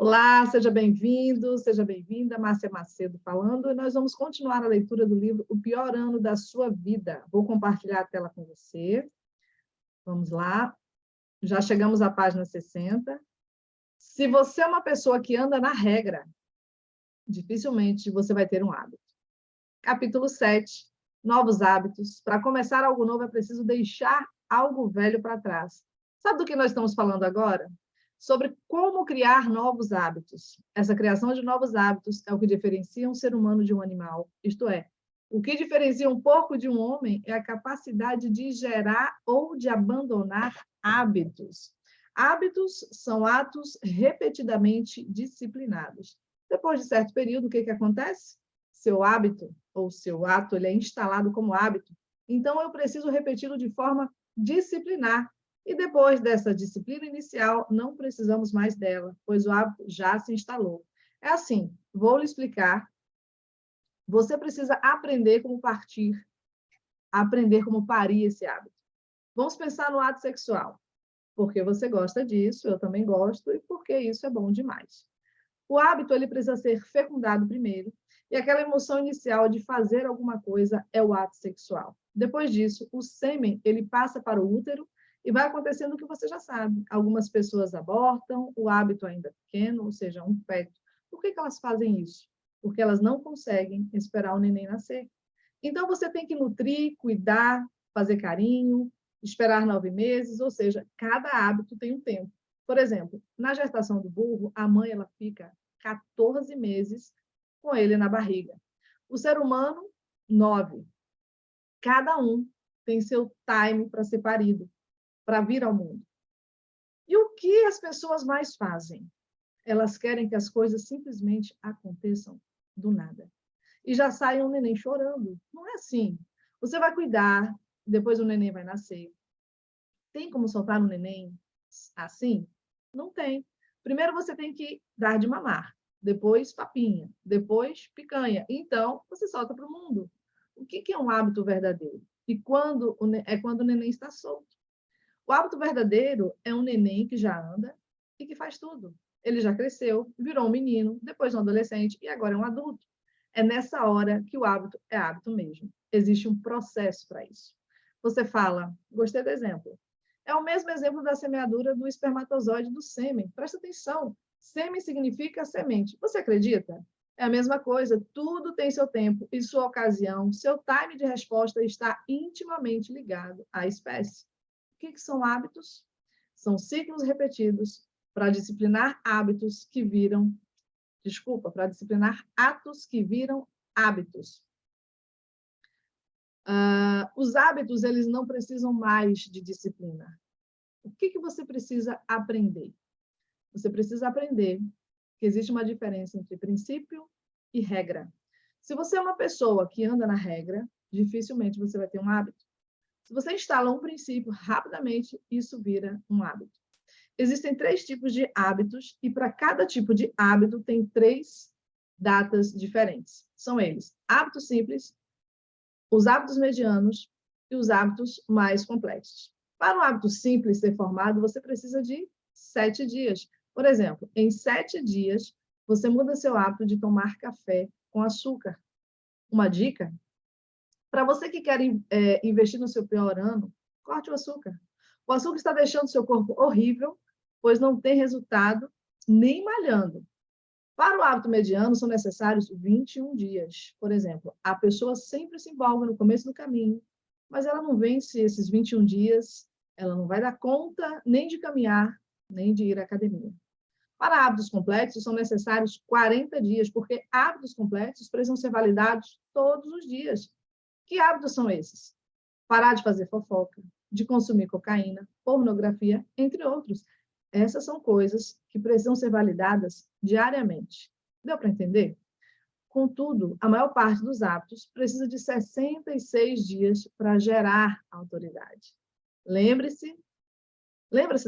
Olá, seja bem-vindo, seja bem-vinda, Márcia Macedo falando, e nós vamos continuar a leitura do livro O Pior Ano da Sua Vida. Vou compartilhar a tela com você. Vamos lá. Já chegamos à página 60. Se você é uma pessoa que anda na regra, dificilmente você vai ter um hábito. Capítulo 7, novos hábitos. Para começar algo novo é preciso deixar algo velho para trás. Sabe do que nós estamos falando agora? Sobre como criar novos hábitos. Essa criação de novos hábitos é o que diferencia um ser humano de um animal. Isto é, o que diferencia um porco de um homem é a capacidade de gerar ou de abandonar hábitos. Hábitos são atos repetidamente disciplinados. Depois de certo período, o que acontece? Seu hábito ou seu ato ele é instalado como hábito. Então, eu preciso repeti-lo de forma disciplinar. E depois dessa disciplina inicial, não precisamos mais dela, pois o hábito já se instalou. É assim, vou lhe explicar. Você precisa aprender como partir, aprender como parir esse hábito. Vamos pensar no ato sexual. Porque você gosta disso, eu também gosto, e porque isso é bom demais. O hábito ele precisa ser fecundado primeiro, e aquela emoção inicial de fazer alguma coisa é o ato sexual. Depois disso, o sêmen ele passa para o útero e vai acontecendo o que você já sabe. Algumas pessoas abortam, o hábito ainda é pequeno, ou seja, um feto. Por que elas fazem isso? Porque elas não conseguem esperar o neném nascer. Então, você tem que nutrir, cuidar, fazer carinho, esperar 9 meses, ou seja, cada hábito tem um tempo. Por exemplo, na gestação do burro, a mãe ela fica 14 meses com ele na barriga. O ser humano, 9. Cada um tem seu time para ser parido, para vir ao mundo. E o que as pessoas mais fazem? Elas querem que as coisas simplesmente aconteçam do nada. E já sai um neném chorando. Não é assim. Você vai cuidar, depois o neném vai nascer. Tem como soltar um neném assim? Não tem. Primeiro você tem que dar de mamar, depois papinha, depois picanha. Então, você solta para o mundo. O que é um hábito verdadeiro? E quando é quando o neném está solto. O hábito verdadeiro é um neném que já anda e que faz tudo. Ele já cresceu, virou um menino, depois um adolescente e agora é um adulto. É nessa hora que o hábito é hábito mesmo. Existe um processo para isso. Você fala, gostei do exemplo. É o mesmo exemplo da semeadura do espermatozoide do sêmen. Presta atenção. Sêmen significa semente. Você acredita? É a mesma coisa. Tudo tem seu tempo e sua ocasião. Seu time de resposta está intimamente ligado à espécie. O que são hábitos? São ciclos repetidos para disciplinar hábitos que viram, para disciplinar atos que viram hábitos. Os hábitos, eles não precisam mais de disciplina. O que você precisa aprender? Você precisa aprender que existe uma diferença entre princípio e regra. Se você é uma pessoa que anda na regra, dificilmente você vai ter um hábito. Se você instala um princípio, rapidamente isso vira um hábito. Existem 3 tipos de hábitos e para cada tipo de hábito tem 3 datas diferentes. São eles: hábitos simples, os hábitos medianos e os hábitos mais complexos. Para um hábito simples ser formado, você precisa de 7 dias. Por exemplo, em 7 dias, você muda seu hábito de tomar café com açúcar. Uma dica: para você que quer investir no seu pior ano, corte o açúcar. O açúcar está deixando seu corpo horrível, pois não tem resultado nem malhando. Para o hábito mediano, são necessários 21 dias. Por exemplo, a pessoa sempre se empolga no começo do caminho, mas ela não vence esses 21 dias, ela não vai dar conta nem de caminhar, nem de ir à academia. Para hábitos complexos, são necessários 40 dias, porque hábitos complexos precisam ser validados todos os dias. Que hábitos são esses? Parar de fazer fofoca, de consumir cocaína, pornografia, entre outros. Essas são coisas que precisam ser validadas diariamente. Deu para entender? Contudo, a maior parte dos hábitos precisa de 66 dias para gerar autoridade. Lembre-se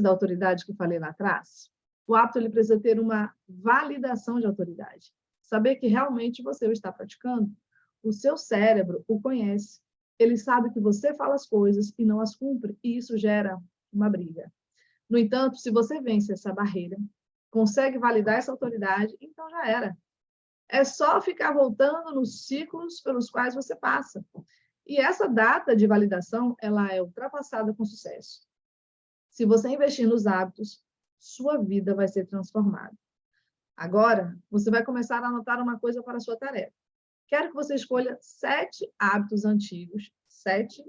da autoridade que falei lá atrás? O hábito ele precisa ter uma validação de autoridade. Saber que realmente você o está praticando. O seu cérebro o conhece. Ele sabe que você fala as coisas e não as cumpre, e isso gera uma briga. No entanto, se você vence essa barreira, Consegue validar essa autoridade? Então já era. É só ficar voltando nos ciclos pelos quais você passa. E essa data de validação, ela é ultrapassada com sucesso. Se você investir nos hábitos, sua vida vai ser transformada. Agora, você vai começar a anotar uma coisa para a sua tarefa. Quero que você escolha 7 hábitos antigos, 7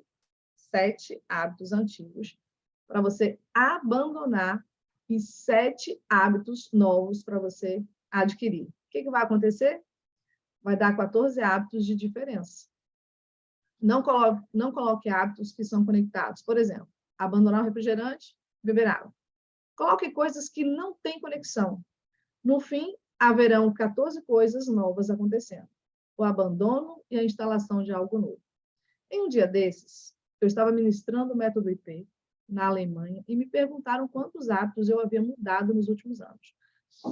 hábitos antigos, para você abandonar e 7 hábitos novos para você adquirir. O que vai acontecer? Vai dar 14 hábitos de diferença. Não coloque hábitos que são conectados. Por exemplo, abandonar o refrigerante, beber água. Coloque coisas que não têm conexão. No fim, haverão 14 coisas novas acontecendo. O abandono e a instalação de algo novo. Em um dia desses, eu estava ministrando o método IP na Alemanha e me perguntaram quantos hábitos eu havia mudado nos últimos anos.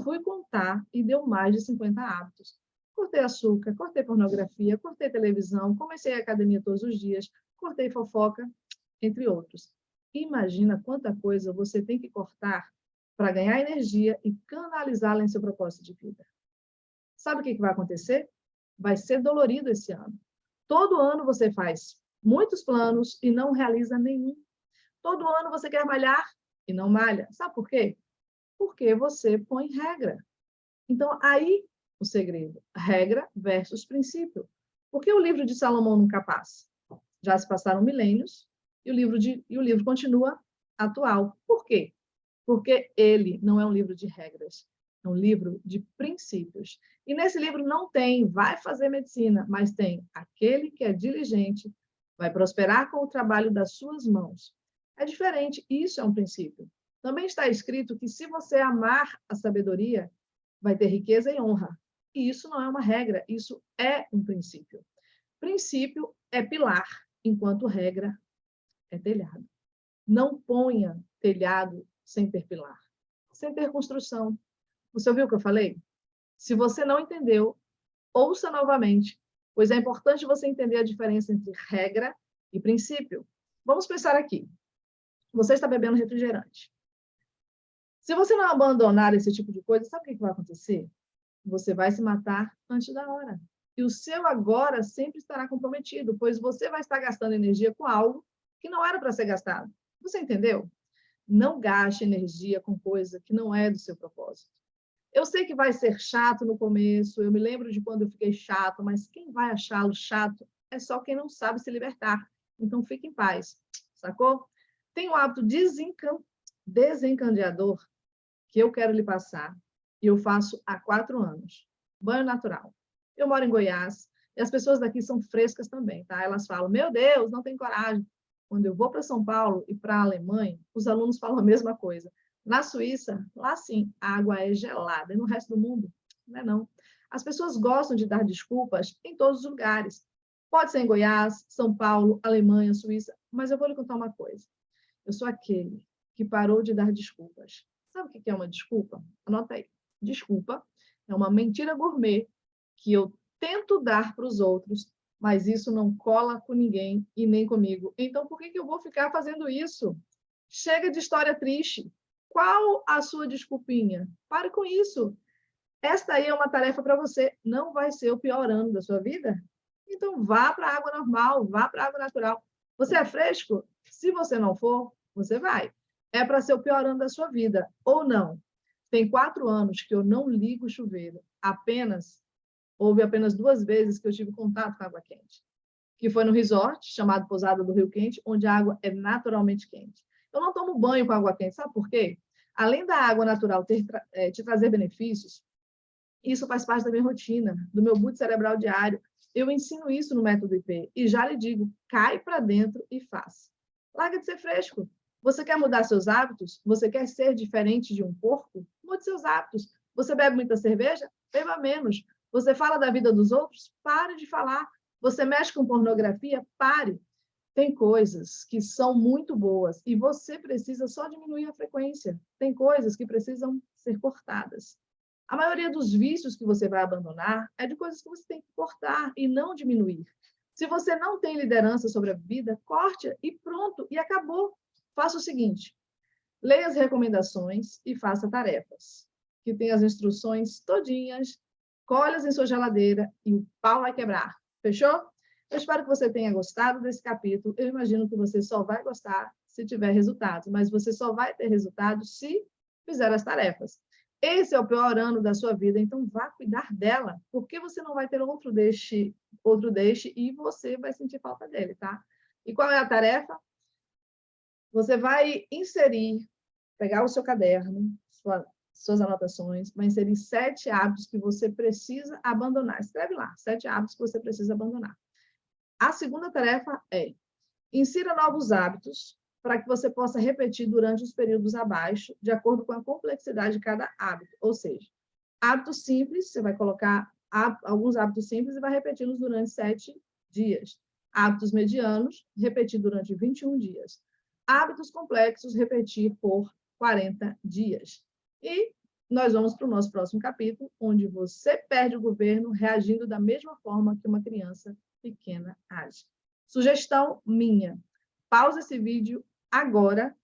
Fui contar e deu mais de 50 hábitos. Cortei açúcar, cortei pornografia, cortei televisão, comecei a academia todos os dias, cortei fofoca, entre outros. Imagina quanta coisa você tem que cortar para ganhar energia e canalizá-la em seu propósito de vida. Sabe o que vai acontecer? Vai ser dolorido esse ano. Todo ano você faz muitos planos e não realiza nenhum. Todo ano você quer malhar e não malha. Sabe por quê? Porque você põe regra. Então, aí o segredo. Regra versus princípio. Por que o livro de Salomão nunca passa? Já se passaram milênios e o livro continua atual. Por quê? Porque ele não é um livro de regras, é um livro de princípios. E nesse livro não tem vai fazer medicina, mas tem aquele que é diligente, vai prosperar com o trabalho das suas mãos. É diferente, isso é um princípio. Também está escrito que se você amar a sabedoria, vai ter riqueza e honra. E isso não é uma regra, isso é um princípio. Princípio é pilar, enquanto regra é telhado. Não ponha telhado sem ter pilar, sem ter construção. Você ouviu o que eu falei? Se você não entendeu, ouça novamente, pois é importante você entender a diferença entre regra e princípio. Vamos pensar aqui. Você está bebendo refrigerante. Se você não abandonar esse tipo de coisa, sabe o que vai acontecer? Você vai se matar antes da hora. E o seu agora sempre estará comprometido, pois você vai estar gastando energia com algo que não era para ser gastado. Você entendeu? Não gaste energia com coisa que não é do seu propósito. Eu sei que vai ser chato no começo, eu me lembro de quando eu fiquei chato, mas quem vai achá-lo chato é só quem não sabe se libertar. Então, fique em paz, sacou? Tem um hábito desencadeador que eu quero lhe passar, e eu faço há 4 anos. Banho natural. Eu moro em Goiás, e as pessoas daqui são frescas também, tá? Elas falam, meu Deus, não tem coragem. Quando eu vou para São Paulo e para a Alemanha, os alunos falam a mesma coisa. Na Suíça, lá sim, a água é gelada, e no resto do mundo, não é não. As pessoas gostam de dar desculpas em todos os lugares. Pode ser em Goiás, São Paulo, Alemanha, Suíça, mas eu vou lhe contar uma coisa. Eu sou aquele que parou de dar desculpas. Sabe o que é uma desculpa? Anota aí. Desculpa é uma mentira gourmet que eu tento dar para os outros, mas isso não cola com ninguém e nem comigo. Então, por que eu vou ficar fazendo isso? Chega de história triste. Qual a sua desculpinha? Pare com isso. Esta aí é uma tarefa para você. Não vai ser o pior ano da sua vida? Então, vá para a água normal, vá para a água natural. Você é fresco? Se você não for, você vai. É para ser o pior ano da sua vida, ou não. Tem 4 anos que eu não ligo o chuveiro. Houve apenas 2 vezes que eu tive contato com água quente. Que foi no resort, chamado Pousada do Rio Quente, onde a água é naturalmente quente. Eu não tomo banho com água quente, sabe por quê? Além da água natural te trazer benefícios, isso faz parte da minha rotina, do meu boot cerebral diário. Eu ensino isso no método IP e já lhe digo, cai para dentro e faz. Larga de ser fresco. Você quer mudar seus hábitos? Você quer ser diferente de um porco? Mude seus hábitos. Você bebe muita cerveja? Beba menos. Você fala da vida dos outros? Pare de falar. Você mexe com pornografia? Pare. Tem coisas que são muito boas e você precisa só diminuir a frequência. Tem coisas que precisam ser cortadas. A maioria dos vícios que você vai abandonar é de coisas que você tem que cortar e não diminuir. Se você não tem liderança sobre a vida, corte e pronto, e acabou. Faça o seguinte, leia as recomendações e faça tarefas. que tem as instruções todinhas, colhe-as em sua geladeira e o pau vai quebrar. Fechou? Eu espero que você tenha gostado desse capítulo. Eu imagino que você só vai gostar se tiver resultados, mas você só vai ter resultados se fizer as tarefas. Esse é o pior ano da sua vida, então vá cuidar dela, porque você não vai ter outro deixe e você vai sentir falta dele, tá? E qual é a tarefa? Você vai inserir, pegar o seu caderno, suas anotações, vai inserir 7 hábitos que você precisa abandonar. Escreve lá, 7 hábitos que você precisa abandonar. A segunda tarefa é: insira novos hábitos para que você possa repetir durante os períodos abaixo, de acordo com a complexidade de cada hábito. Ou seja, hábitos simples, você vai colocar alguns hábitos simples e vai repeti-los durante 7 dias. Hábitos medianos, repetir durante 21 dias. Hábitos complexos, repetir por 40 dias. E nós vamos para o nosso próximo capítulo, onde você perde o governo reagindo da mesma forma que uma criança pequena age. Sugestão minha: pausa esse vídeo agora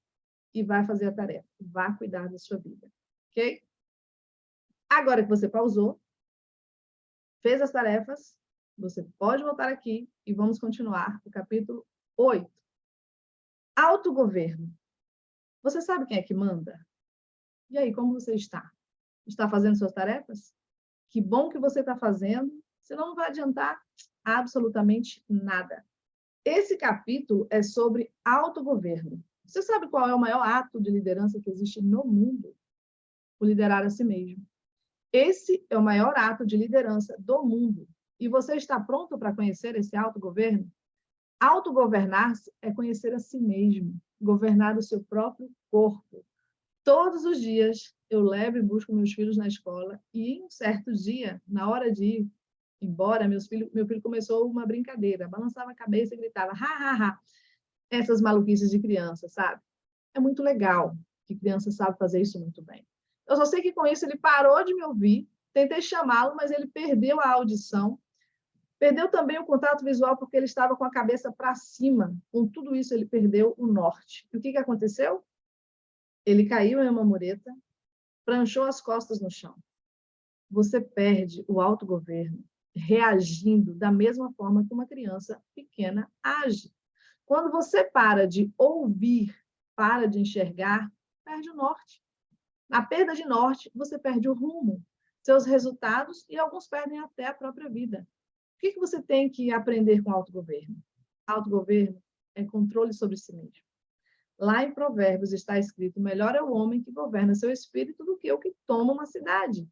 e vai fazer a tarefa. Vá cuidar da sua vida, ok? Agora que você pausou, fez as tarefas, você pode voltar aqui e vamos continuar o capítulo 8. Autogoverno. Você sabe quem é que manda? E aí, como você está? Está fazendo suas tarefas? Que bom que você está fazendo, senão não vai adiantar absolutamente nada. Esse capítulo é sobre autogoverno. Você sabe qual é o maior ato de liderança que existe no mundo? O liderar a si mesmo. Esse é o maior ato de liderança do mundo. E você está pronto para conhecer esse autogoverno? Autogovernar-se é conhecer a si mesmo, governar o seu próprio corpo. Todos os dias eu levo e busco meus filhos na escola e, em um certo dia, na hora de ir embora, meu filho começou uma brincadeira, balançava a cabeça e gritava, ha, ha, ha. Essas maluquices de criança, sabe? É muito legal que criança sabe fazer isso muito bem. Eu só sei que com isso ele parou de me ouvir, tentei chamá-lo, mas ele perdeu a audição, perdeu também o contato visual porque ele estava com a cabeça para cima. Com tudo isso, ele perdeu o norte. E o que aconteceu? Ele caiu em uma mureta, pranchou as costas no chão. Você perde o autogoverno reagindo da mesma forma que uma criança pequena age. Quando você para de ouvir, para de enxergar, perde o norte. Na perda de norte, você perde o rumo, seus resultados e alguns perdem até a própria vida. O que você tem que aprender com autogoverno? Autogoverno é controle sobre si mesmo. Lá em Provérbios está escrito: melhor é o homem que governa seu espírito do que o que toma uma cidade.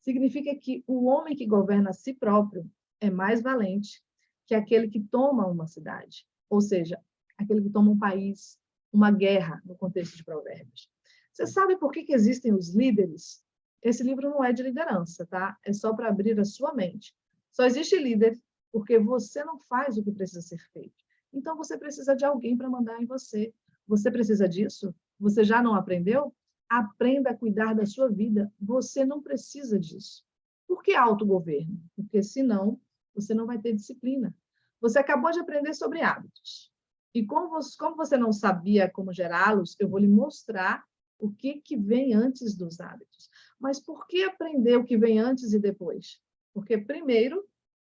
Significa que o homem que governa a si próprio é mais valente que aquele que toma uma cidade. Ou seja, aquele que toma um país, uma guerra, no contexto de Provérbios. Você sabe por que existem os líderes? Esse livro não é de liderança, tá? É só para abrir a sua mente. Só existe líder porque você não faz o que precisa ser feito. Então, você precisa de alguém para mandar em você. Você precisa disso? Você já não aprendeu? Aprenda a cuidar da sua vida. Você não precisa disso. Por que autogoverno? Porque, senão, você não vai ter disciplina. Você acabou de aprender sobre hábitos. E como você não sabia como gerá-los, eu vou lhe mostrar o que vem antes dos hábitos. Mas por que aprender o que vem antes e depois? Porque, primeiro,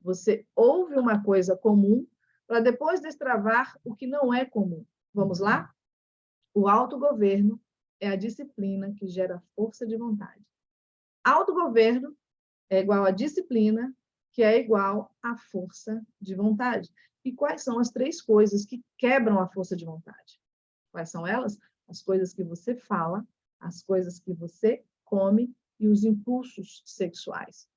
você ouve uma coisa comum para depois destravar o que não é comum. Vamos lá? O autogoverno é a disciplina que gera força de vontade. Autogoverno é igual a disciplina, que é igual à força de vontade. E quais são as 3 coisas que quebram a força de vontade? Quais são elas? As coisas que você fala, as coisas que você come e os impulsos sexuais.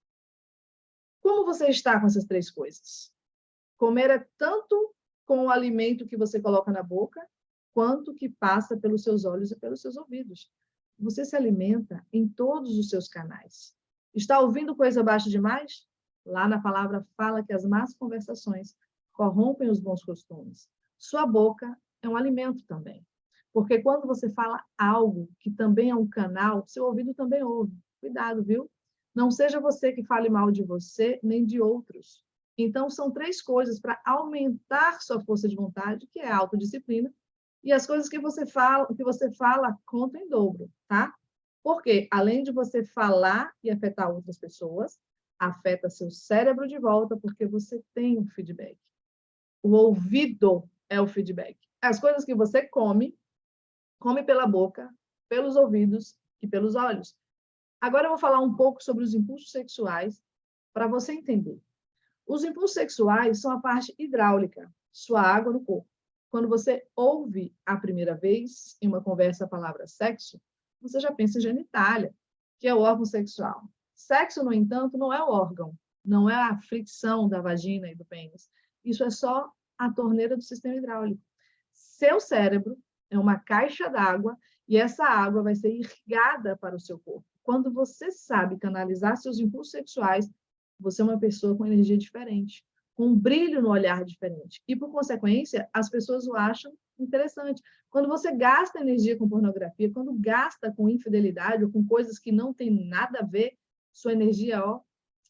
Como você está com essas 3 coisas? Comer é tanto com o alimento que você coloca na boca, quanto que passa pelos seus olhos e pelos seus ouvidos. Você se alimenta em todos os seus canais. Está ouvindo coisa baixa demais? Lá na palavra fala que as más conversações corrompem os bons costumes. Sua boca é um alimento também. Porque quando você fala algo que também é um canal, seu ouvido também ouve. Cuidado, viu? Não seja você que fale mal de você, nem de outros. Então, são 3 coisas para aumentar sua força de vontade, que é a autodisciplina, e as coisas que você fala contam em dobro, tá? Porque, além de você falar e afetar outras pessoas, afeta seu cérebro de volta, porque você tem um feedback. O ouvido é o feedback. As coisas que você come pela boca, pelos ouvidos e pelos olhos. Agora eu vou falar um pouco sobre os impulsos sexuais para você entender. Os impulsos sexuais são a parte hidráulica, sua água no corpo. Quando você ouve a primeira vez em uma conversa a palavra sexo, você já pensa em genitália, que é o órgão sexual. Sexo, no entanto, não é o órgão, não é a fricção da vagina e do pênis. Isso é só a torneira do sistema hidráulico. Seu cérebro é uma caixa d'água e essa água vai ser irrigada para o seu corpo. Quando você sabe canalizar seus impulsos sexuais, você é uma pessoa com energia diferente, com um brilho no olhar diferente. E, por consequência, as pessoas o acham interessante. Quando você gasta energia com pornografia, quando gasta com infidelidade ou com coisas que não têm nada a ver, sua energia, ó,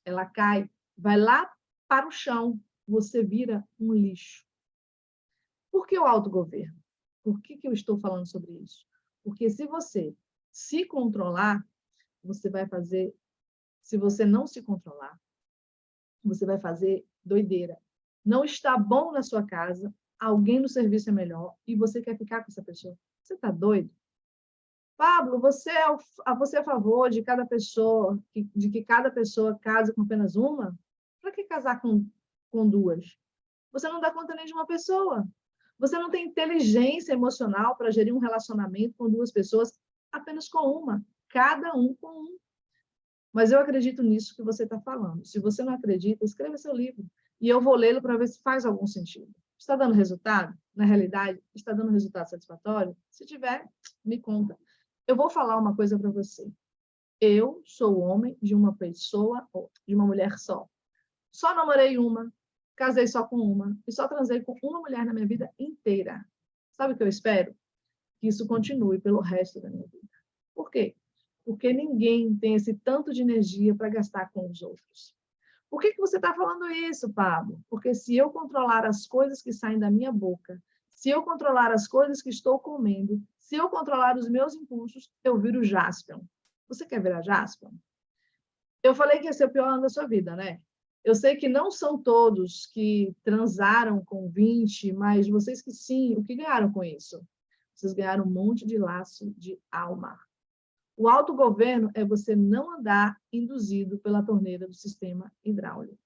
ela cai, vai lá para o chão, você vira um lixo. Por que o autogoverno? Por que eu estou falando sobre isso? Porque se você se controlar, você vai fazer... Se você não se controlar, você vai fazer doideira. Não está bom na sua casa, alguém no serviço é melhor e você quer ficar com essa pessoa. Você está doido? Pablo, você é a favor de cada pessoa, de que cada pessoa case com apenas uma? Para que casar com duas? Você não dá conta nem de uma pessoa. Você não tem inteligência emocional para gerir um relacionamento com duas pessoas, apenas com uma, cada um com um. Mas eu acredito nisso que você está falando. Se você não acredita, escreva seu livro. E eu vou lê-lo para ver se faz algum sentido. Está dando resultado? Na realidade, está dando resultado satisfatório? Se tiver, me conta. Eu vou falar uma coisa para você. Eu sou homem de uma pessoa, de uma mulher só. Só namorei uma, casei só com uma, e só transei com uma mulher na minha vida inteira. Sabe o que eu espero? Que isso continue pelo resto da minha vida. Por quê? Porque ninguém tem esse tanto de energia para gastar com os outros. Por que você está falando isso, Pablo? Porque se eu controlar as coisas que saem da minha boca, se eu controlar as coisas que estou comendo, se eu controlar os meus impulsos, eu viro Jaspion. Você quer virar Jaspion? Eu falei que esse é o pior ano da sua vida, né? Eu sei que não são todos que transaram com 20, mas vocês que sim, o que ganharam com isso? Vocês ganharam um monte de laço de alma. O autogoverno é você não andar induzido pela torneira do sistema hidráulico.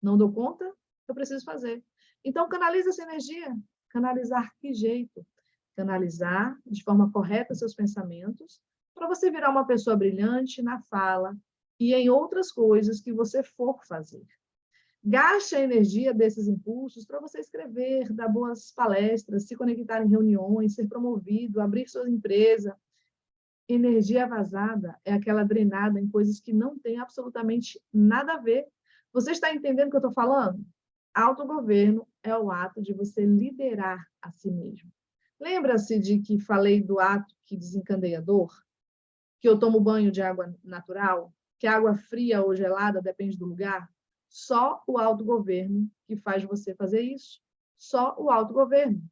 Não dou conta? Eu preciso fazer. Então, canaliza essa energia. Canalizar que jeito? Canalizar de forma correta seus pensamentos para você virar uma pessoa brilhante na fala e em outras coisas que você for fazer. Gaste a energia desses impulsos para você escrever, dar boas palestras, se conectar em reuniões, ser promovido, abrir sua empresa. Energia vazada é aquela drenada em coisas que não têm absolutamente nada a ver. Você está entendendo o que eu estou falando? Autogoverno é o ato de você liderar a si mesmo. Lembra-se de que falei do ato que desencadeia dor? Que eu tomo banho de água natural? Que a água fria ou gelada depende do lugar? Só o autogoverno que faz você fazer isso. Só o autogoverno.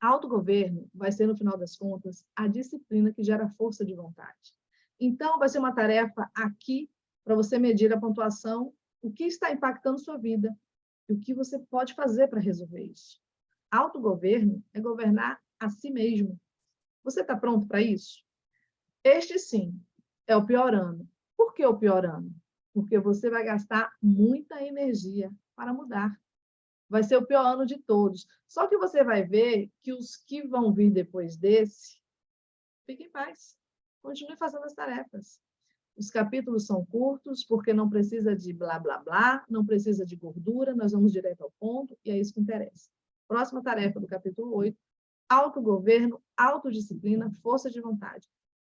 Autogoverno vai ser, no final das contas, a disciplina que gera força de vontade. Então, vai ser uma tarefa aqui para você medir a pontuação, o que está impactando sua vida e o que você pode fazer para resolver isso. Autogoverno é governar a si mesmo. Você está pronto para isso? Este, sim, é o pior ano. Por que o pior ano? Porque você vai gastar muita energia para mudar. Vai ser o pior ano de todos. Só que você vai ver que os que vão vir depois desse, fiquem em paz. Continue fazendo as tarefas. Os capítulos são curtos, porque não precisa de blá, blá, blá, não precisa de gordura, nós vamos direto ao ponto, e é isso que interessa. Próxima tarefa do capítulo 8, autogoverno, autodisciplina, força de vontade.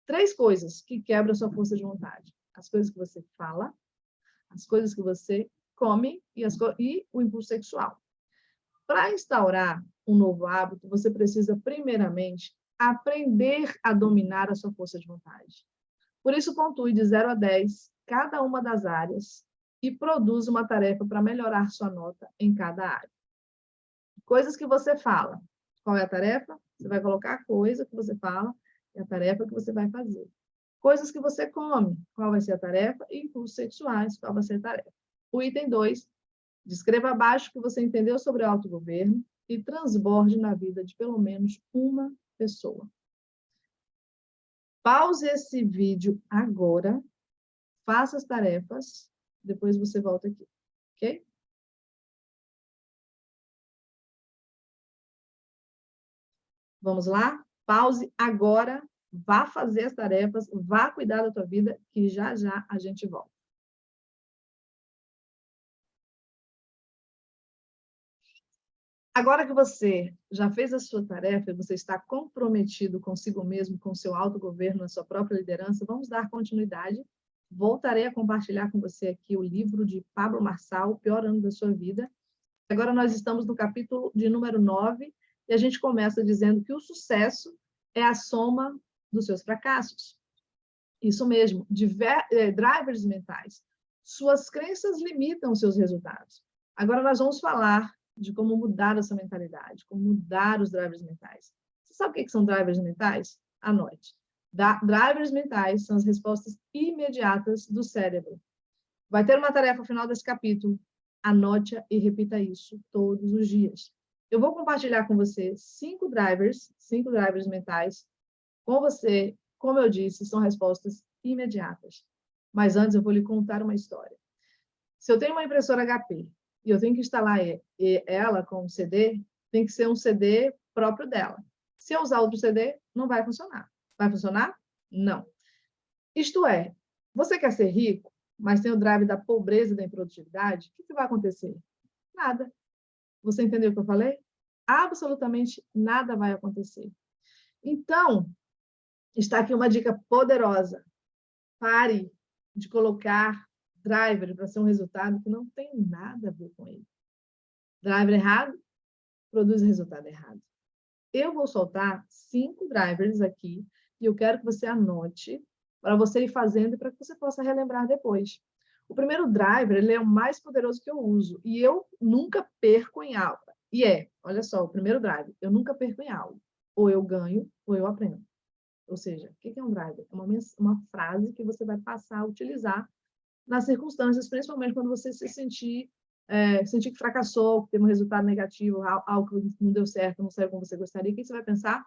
3 coisas que quebram a sua força de vontade. As coisas que você fala, as coisas que você come e o impulso sexual. Para instaurar um novo hábito, você precisa, primeiramente, aprender a dominar a sua força de vontade. Por isso, pontue de 0 a 10 cada uma das áreas e produza uma tarefa para melhorar sua nota em cada área. Coisas que você fala. Qual é a tarefa? Você vai colocar a coisa que você fala e a tarefa que você vai fazer. Coisas que você come, qual vai ser a tarefa? E impulsos sexuais, qual vai ser a tarefa? O item 2, descreva abaixo o que você entendeu sobre o autogoverno e transborde na vida de pelo menos uma pessoa. Pause esse vídeo agora, faça as tarefas, depois você volta aqui, ok? Vamos lá? Pause agora, vá fazer as tarefas, vá cuidar da tua vida, que já já a gente volta. Agora que você já fez a sua tarefa e você está comprometido consigo mesmo, com o seu autogoverno, a sua própria liderança, vamos dar continuidade. Voltarei a compartilhar com você aqui o livro de Pablo Marçal, O Pior Ano da Sua Vida. Agora nós estamos no capítulo de número 9 e a gente começa dizendo que o sucesso é a soma dos seus fracassos. Isso mesmo, drivers mentais. Suas crenças limitam seus resultados. Agora nós vamos falar de como mudar essa mentalidade, como mudar os drivers mentais. Você sabe o que são drivers mentais? Anote. Drivers mentais são as respostas imediatas do cérebro. Vai ter uma tarefa ao final desse capítulo. Anote e repita isso todos os dias. Eu vou compartilhar com você 5 drivers mentais com você. Como eu disse, são respostas imediatas. Mas antes eu vou lhe contar uma história. Se eu tenho uma impressora HP e eu tenho que instalar ela com um CD, tem que ser um CD próprio dela. Se eu usar outro CD, não vai funcionar. Vai funcionar? Não. Isto é, você quer ser rico, mas tem o drive da pobreza e da improdutividade, o que vai acontecer? Nada. Você entendeu o que eu falei? Absolutamente nada vai acontecer. Então, está aqui uma dica poderosa. Pare de colocar driver para ser um resultado que não tem nada a ver com ele. Driver errado produz resultado errado. Eu vou soltar 5 drivers aqui e eu quero que você anote para você ir fazendo e para que você possa relembrar depois. O primeiro driver, ele é o mais poderoso que eu uso e eu nunca perco em aula. E olha só, o primeiro driver, eu nunca perco em aula. Ou eu ganho, ou eu aprendo. Ou seja, o que é um driver? É uma frase que você vai passar a utilizar nas circunstâncias, principalmente quando você sentir que fracassou, que teve um resultado negativo, algo que não deu certo, não saiu como você gostaria. O que você vai pensar?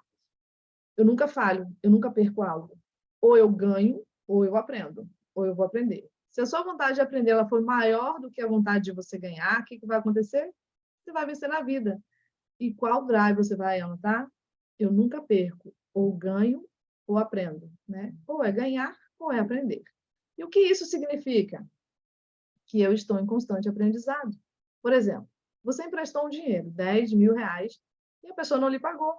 Eu nunca falho, eu nunca perco algo. Ou eu ganho, ou eu aprendo, ou eu vou aprender. Se a sua vontade de aprender ela for maior do que a vontade de você ganhar, o que vai acontecer? Você vai vencer na vida. E qual drive você vai anotar? Eu nunca perco, ou ganho, ou aprendo, né? Ou é ganhar, ou é aprender. E o que isso significa? Que eu estou em constante aprendizado. Por exemplo, você emprestou um dinheiro, 10 mil reais, e a pessoa não lhe pagou.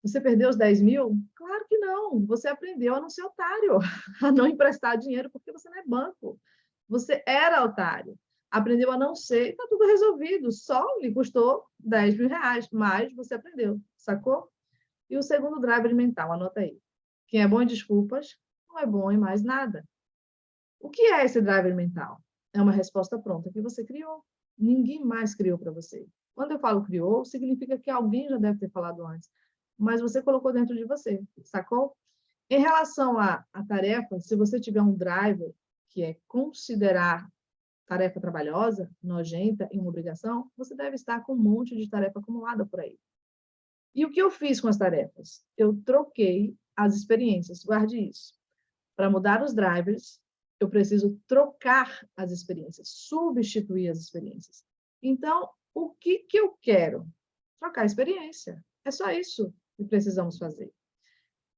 Você perdeu os 10 mil? Claro que não. Você aprendeu a não ser otário, a não emprestar dinheiro, porque você não é banco. Você era otário. Aprendeu a não ser, e está tudo resolvido. Só lhe custou 10 mil reais, mas você aprendeu, sacou? E o segundo driver mental, anota aí. Quem é bom em desculpas, não é bom em mais nada. O que é esse driver mental? É uma resposta pronta que você criou. Ninguém mais criou para você. Quando eu falo criou, significa que alguém já deve ter falado antes, mas você colocou dentro de você, sacou? Em relação à tarefa, se você tiver um driver, que é considerar tarefa trabalhosa, nojenta e uma obrigação, você deve estar com um monte de tarefa acumulada por aí. E o que eu fiz com as tarefas? Eu troquei as experiências, guarde isso. Para mudar os drivers, eu preciso trocar as experiências, substituir as experiências. Então, o que eu quero? Trocar a experiência. É só isso que precisamos fazer.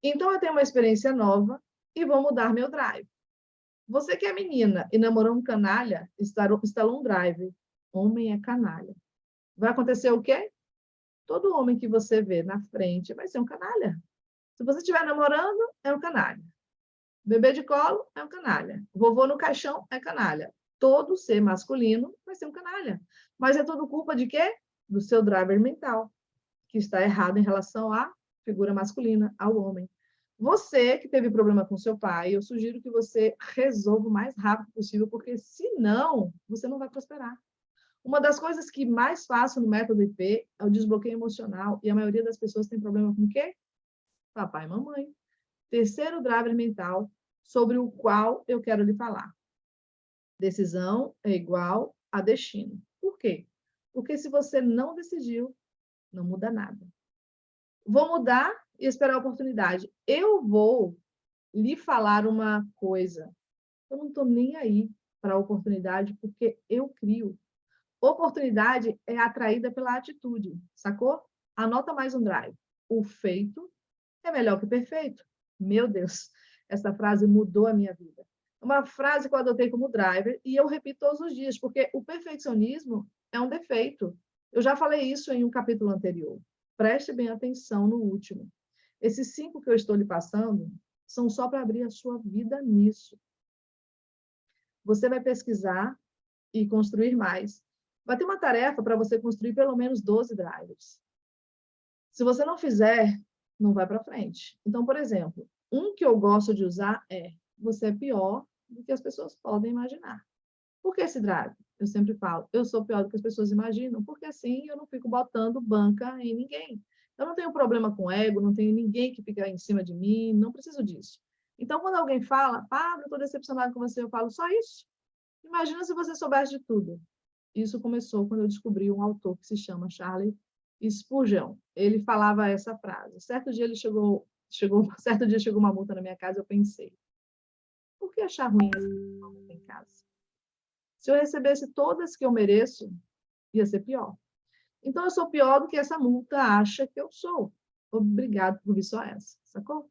Então, eu tenho uma experiência nova e vou mudar meu drive. Você que é menina e namorou um canalha, instalou um drive. Homem é canalha. Vai acontecer o quê? Todo homem que você vê na frente vai ser um canalha. Se você estiver namorando, é um canalha. Bebê de colo é um canalha. Vovô no caixão é canalha. Todo ser masculino vai ser um canalha. Mas é tudo culpa de quê? Do seu driver mental, que está errado em relação à figura masculina, ao homem. Você que teve problema com seu pai, eu sugiro que você resolva o mais rápido possível, porque senão você não vai prosperar. Uma das coisas que mais faço no método IP é o desbloqueio emocional, e a maioria das pessoas tem problema com o quê? Papai e mamãe. terceiro driver mental sobre o qual eu quero lhe falar. Decisão é igual a destino. Por quê? Porque se você não decidiu, não muda nada. Vou mudar e esperar a oportunidade. Eu vou lhe falar uma coisa. Eu não estou nem aí para a oportunidade, porque eu crio. Oportunidade é atraída pela atitude, sacou? Anota mais um drive. O feito é melhor que o perfeito. Meu Deus, essa frase mudou a minha vida. É uma frase que eu adotei como driver e eu repito todos os dias, porque o perfeccionismo é um defeito. Eu já falei isso em um capítulo anterior. Preste bem atenção no último. Esses 5 que eu estou lhe passando são só para abrir a sua vida nisso. Você vai pesquisar e construir mais. Vai ter uma tarefa para você construir pelo menos 12 drivers. Se você não fizer, não vai para frente. Então, por exemplo, um que eu gosto de usar é: você é pior do que as pessoas podem imaginar. Por que esse drive? Eu sempre falo, eu sou pior do que as pessoas imaginam, porque assim eu não fico botando banca em ninguém. Eu não tenho problema com ego, não tenho ninguém que fica em cima de mim, não preciso disso. Então, quando alguém fala, Pablo, eu estou decepcionado com você, eu falo, só isso? Imagina se você soubesse de tudo. Isso começou quando eu descobri um autor que se chama Charles Spurgeon. Ele falava essa frase. Certo dia chegou uma multa na minha casa, eu pensei, por que achar ruim essa multa em casa? Se eu recebesse todas que eu mereço, ia ser pior. Então, eu sou pior do que essa multa acha que eu sou. Obrigado por vir só essa, sacou?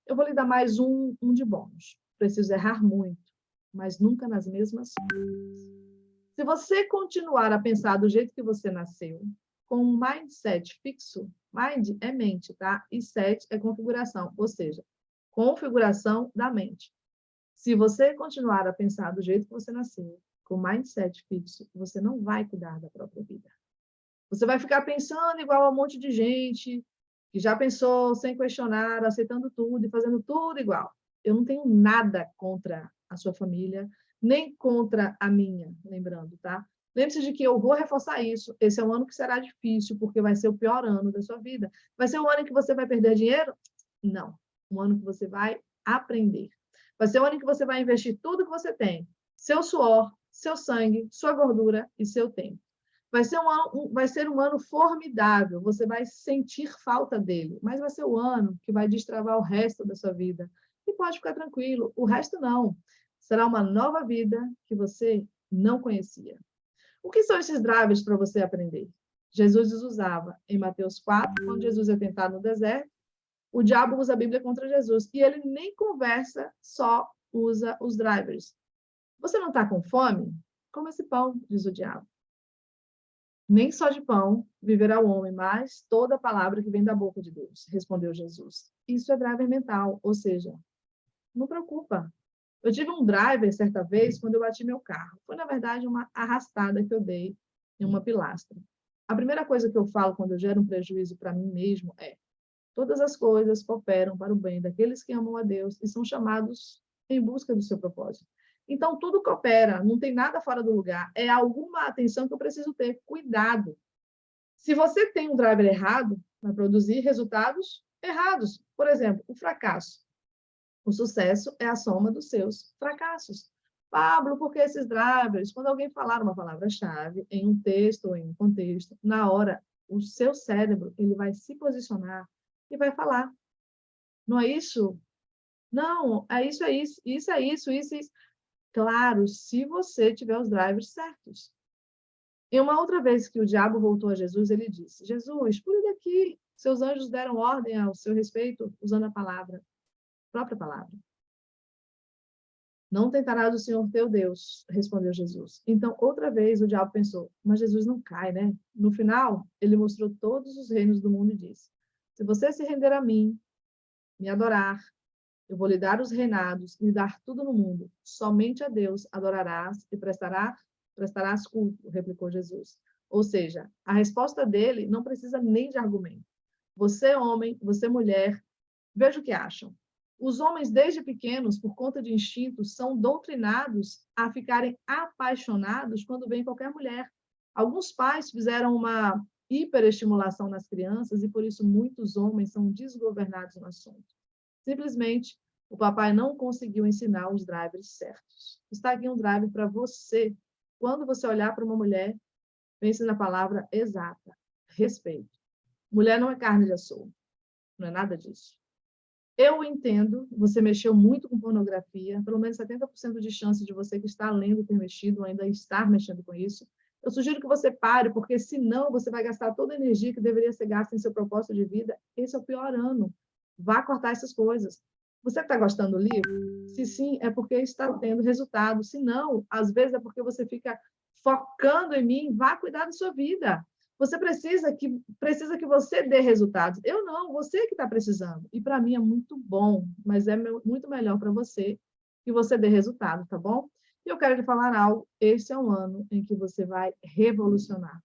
Eu vou lhe dar mais um de bônus. Preciso errar muito, mas nunca nas mesmas coisas. Se você continuar a pensar do jeito que você nasceu, com um mindset fixo, mind é mente, tá? E set é configuração, ou seja, configuração da mente. Se você continuar a pensar do jeito que você nasceu, com mindset fixo, você não vai cuidar da própria vida. Você vai ficar pensando igual a um monte de gente que já pensou sem questionar, aceitando tudo e fazendo tudo igual. Eu não tenho nada contra a sua família, nem contra a minha, lembrando, tá? Lembre-se de que eu vou reforçar isso. Esse é um ano que será difícil, porque vai ser o pior ano da sua vida. Vai ser um ano em que você vai perder dinheiro? Não. Um ano que você vai aprender. Vai ser o ano em que você vai investir tudo que você tem. Seu suor, seu sangue, sua gordura e seu tempo. Vai ser um ano formidável, você vai sentir falta dele, mas vai ser o ano que vai destravar o resto da sua vida. E pode ficar tranquilo, o resto não. Será uma nova vida que você não conhecia. O que são esses drivers para você aprender? Jesus os usava em Mateus 4, quando Jesus é tentado no deserto, o diabo usa a Bíblia contra Jesus, e ele nem conversa, só usa os drivers. Você não está com fome? Coma esse pão, diz o diabo. Nem só de pão viverá o homem, mas toda a palavra que vem da boca de Deus, respondeu Jesus. Isso é driver mental, ou seja, não preocupa. Eu tive um driver certa vez quando eu bati meu carro. Foi, na verdade, uma arrastada que eu dei em uma pilastra. A primeira coisa que eu falo quando eu gero um prejuízo para mim mesmo é: todas as coisas cooperam para o bem daqueles que amam a Deus e são chamados em busca do seu propósito. Então, tudo coopera, não tem nada fora do lugar. É alguma atenção que eu preciso ter. Cuidado. Se você tem um driver errado, vai produzir resultados errados. Por exemplo, o fracasso. O sucesso é a soma dos seus fracassos. Pablo, por que esses drivers? Quando alguém falar uma palavra-chave em um texto ou em um contexto, na hora, o seu cérebro ele vai se posicionar e vai falar. Não é isso? Não, é isso, isso é isso, isso. Claro, se você tiver os drivers certos. E uma outra vez que o diabo voltou a Jesus, ele disse: Jesus, pule daqui. Seus anjos deram ordem ao seu respeito usando a palavra, a própria palavra. Não tentarás o Senhor teu Deus, respondeu Jesus. Então, outra vez, o diabo pensou, mas Jesus não cai, né? No final, ele mostrou todos os reinos do mundo e disse: se você se render a mim, me adorar, eu vou lhe dar os reinados, lhe dar tudo no mundo. Somente a Deus adorarás e prestarás culto, replicou Jesus. Ou seja, a resposta dele não precisa nem de argumento. Você, homem, você, mulher, veja o que acham. Os homens, desde pequenos, por conta de instintos, são doutrinados a ficarem apaixonados quando vem qualquer mulher. Alguns pais fizeram uma hiperestimulação nas crianças e, por isso, muitos homens são desgovernados no assunto. Simplesmente, o papai não conseguiu ensinar os drivers certos. Está aqui um driver para você. Quando você olhar para uma mulher, pense na palavra exata, respeito. Mulher não é carne de açougue, não é nada disso. Eu entendo, você mexeu muito com pornografia, pelo menos 70% de chance de você que está lendo ter mexido, ou ainda estar mexendo com isso. Eu sugiro que você pare, porque senão você vai gastar toda a energia que deveria ser gasta em seu propósito de vida. Esse é o pior ano. Vá cortar essas coisas. Você está gostando do livro? Se sim, é porque está tendo resultado. Se não, às vezes é porque você fica focando em mim. Vá cuidar da sua vida. Você precisa que você dê resultados. Eu não, você que está precisando. E para mim é muito bom, mas é muito melhor para você que você dê resultado, tá bom? E eu quero lhe falar algo. Esse é um ano em que você vai revolucionar.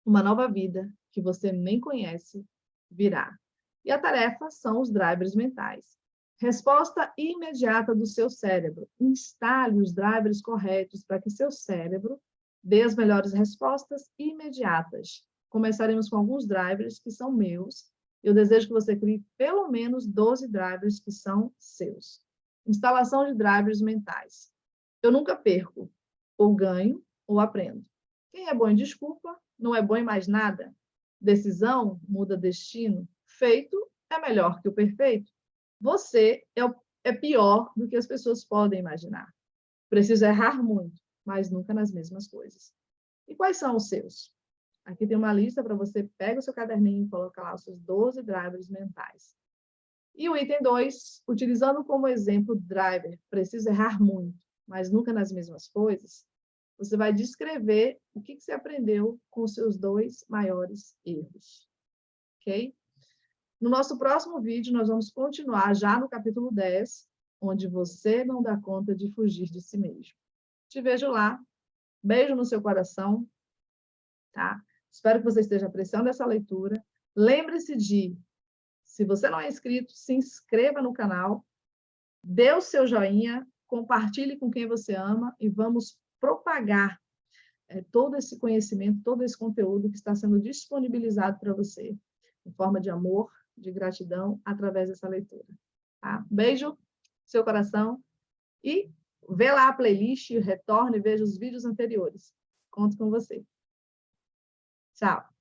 Uma nova vida que você nem conhece virá. E a tarefa são os drivers mentais. Resposta imediata do seu cérebro. Instale os drivers corretos para que seu cérebro dê as melhores respostas imediatas. Começaremos com alguns drivers que são meus. Eu desejo que você crie pelo menos 12 drivers que são seus. Instalação de drivers mentais. Eu nunca perco, ou ganho, ou aprendo. Quem é bom em desculpa, não é bom em mais nada. Decisão muda destino. Feito é melhor que o perfeito. Você é pior do que as pessoas podem imaginar. Preciso errar muito, mas nunca nas mesmas coisas. E quais são os seus? Aqui tem uma lista para você. Pega o seu caderninho e coloca lá os seus 12 drivers mentais. E o item 2, utilizando como exemplo driver, preciso errar muito, mas nunca nas mesmas coisas, você vai descrever o que você aprendeu com os seus 2 maiores erros. Ok? No nosso próximo vídeo, nós vamos continuar já no capítulo 10, onde você não dá conta de fugir de si mesmo. Te vejo lá. Beijo no seu coração. Tá? Espero que você esteja apreciando essa leitura. Lembre-se de, se você não é inscrito, se inscreva no canal, dê o seu joinha, compartilhe com quem você ama e vamos propagar todo esse conhecimento, todo esse conteúdo que está sendo disponibilizado para você, em forma de amor, de gratidão, através dessa leitura. Tá? Beijo, seu coração, e vê lá a playlist, retorne e veja os vídeos anteriores. Conto com você. Tchau!